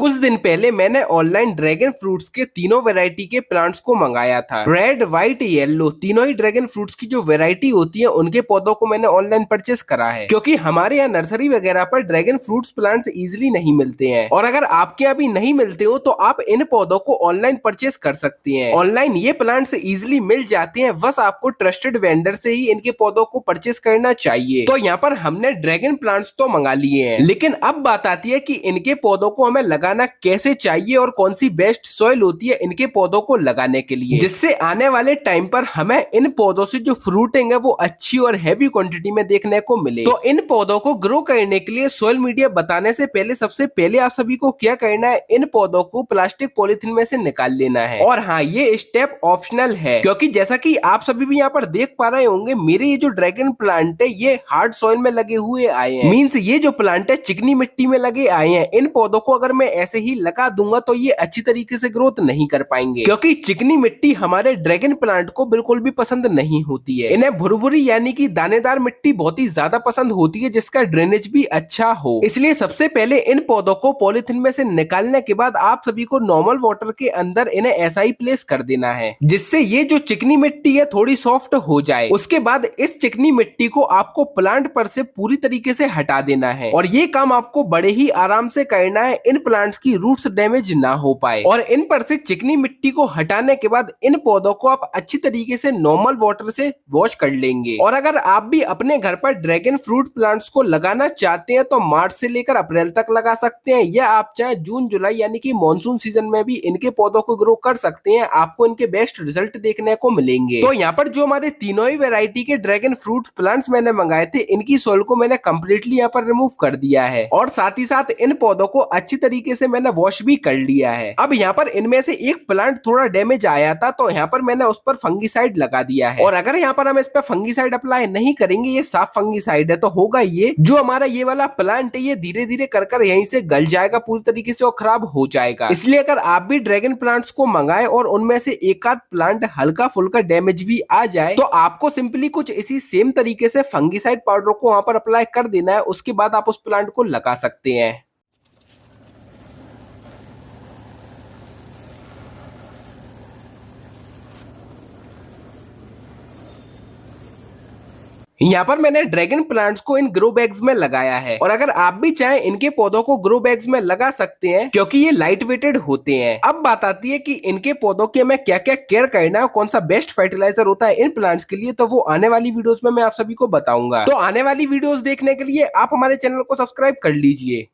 कुछ दिन पहले मैंने ऑनलाइन ड्रैगन फ्रूट्स के तीनों वैरायटी के प्लांट्स को मंगाया था। रेड, व्हाइट, येलो तीनों ही ड्रैगन फ्रूट्स की जो वैरायटी होती है उनके पौधों को मैंने ऑनलाइन परचेस करा है, क्योंकि हमारे यहाँ नर्सरी वगैरह पर ड्रैगन फ्रूट्स प्लांट्स इजीली नहीं मिलते हैं। और अगर आपके यहाँ भी नहीं मिलते हो तो आप इन पौधों को ऑनलाइन परचेस कर सकती हैं। ऑनलाइन ये प्लांट्स इजीली मिल जाते हैं, बस आपको ट्रस्टेड वेंडर से ही इनके पौधों को परचेस करना चाहिए। तो यहाँ पर हमने ड्रैगन प्लांट्स तो मंगा लिए हैं, लेकिन अब बात आती है कि इनके पौधों को हमें लगाना कैसे चाहिए और कौन सी बेस्ट सॉइल होती है इनके पौधों को लगाने के लिए, जिससे आने वाले टाइम पर हमें इन पौधों से जो फ्रूटिंग है वो अच्छी और हैवी क्वांटिटी में देखने को मिले। तो इन पौधों को ग्रो करने के लिए सॉइल मीडिया बताने से पहले सबसे पहले आप सभी को क्या करना है, इन पौधों को प्लास्टिक पॉलिथीन में से निकाल लेना है। और हाँ, ये स्टेप ऑप्शनल है, क्योंकि जैसा कि आप सभी भी यहाँ पर देख पा रहे होंगे, मेरे ये जो ड्रैगन प्लांट है ये हार्ड सॉइल में लगे हुए आए हैं। मीन्स ये जो प्लांट है चिकनी मिट्टी में लगे आए हैं। इन पौधों को अगर मैं ऐसे ही लगा दूंगा तो ये अच्छी तरीके से ग्रोथ नहीं कर पाएंगे, क्योंकि चिकनी मिट्टी हमारे ड्रैगन प्लांट को बिल्कुल भी पसंद नहीं होती है। इन्हें भुरभुरी यानी कि दानेदार मिट्टी बहुत ही ज्यादा पसंद होती है, जिसका ड्रेनेज भी अच्छा हो। इसलिए सबसे पहले इन पौधों को पॉलिथीन में से निकालने के बाद आप सभी को नॉर्मल वाटर के अंदर इन्हें ऐसा ही प्लेस कर देना है, जिससे ये जो चिकनी मिट्टी है थोड़ी सॉफ्ट हो जाए। उसके बाद इस चिकनी मिट्टी को आपको प्लांट पर से पूरी तरीके से हटा देना है, और ये काम आपको बड़े ही आराम से करना है, इन प्लांट्स की रूट्स डैमेज ना हो पाए। और इन पर से चिकनी मिट्टी को हटाने के बाद इन पौधों को आप अच्छी तरीके से नॉर्मल वाटर से वॉश कर लेंगे। और अगर आप भी अपने घर पर ड्रैगन फ्रूट प्लांट्स को लगाना चाहते हैं तो मार्च से लेकर अप्रैल तक लगा सकते हैं, या आप चाहे जून जुलाई यानी कि मानसून सीजन में भी इनके पौधों को ग्रो कर सकते हैं। आपको इनके बेस्ट रिजल्ट देखने को मिलेंगे। तो यहाँ पर जो हमारे तीनों ही वेराइटी के ड्रैगन फ्रूट प्लांट्स मैंने मंगाए थे, इनकी सोल को मैंने कंप्लीटली यहाँ पर रिमूव कर दिया है, और साथ ही साथ इन पौधों को अच्छी तरीके से मैंने वॉश भी कर लिया है। अब यहाँ पर इनमें से एक प्लांट थोड़ा डैमेज आया था, तो यहाँ पर मैंने उस पर फंगीसाइड लगा दिया है। और अगर यहाँ पर हम इस पर फंगीसाइड अप्लाई नहीं करेंगे, ये साफ फंगीसाइड है, तो होगा ये जो हमारा ये वाला प्लांट है ये धीरे धीरे कर यहीं से गल जाएगा पूरी तरीके से और खराब हो जाएगा। इसलिए अगर आप भी ड्रैगन प्लांट्स को मंगाए और उनमें से एक आध प्लांट हल्का फुल्का डैमेज भी आ जाए, तो आपको सिंपली कुछ इसी सेम तरीके से फंगीसाइड पाउडर को वहां पर अप्लाई कर देना है। उसके बाद आप उस प्लांट को लगा सकते हैं। यहाँ पर मैंने ड्रैगन प्लांट्स को इन ग्रो बैग्स में लगाया है, और अगर आप भी चाहें इनके पौधों को ग्रो बैग्स में लगा सकते हैं, क्योंकि ये लाइट वेटेड होते हैं। अब बात आती है कि इनके पौधों की हमें क्या क्या केयर करना है, कौन सा बेस्ट फर्टिलाइजर होता है इन प्लांट्स के लिए, तो वो आने वाली वीडियोस में मैं आप सभी को बताऊंगा। तो आने वाली वीडियोस देखने के लिए आप हमारे चैनल को सब्सक्राइब कर लीजिए।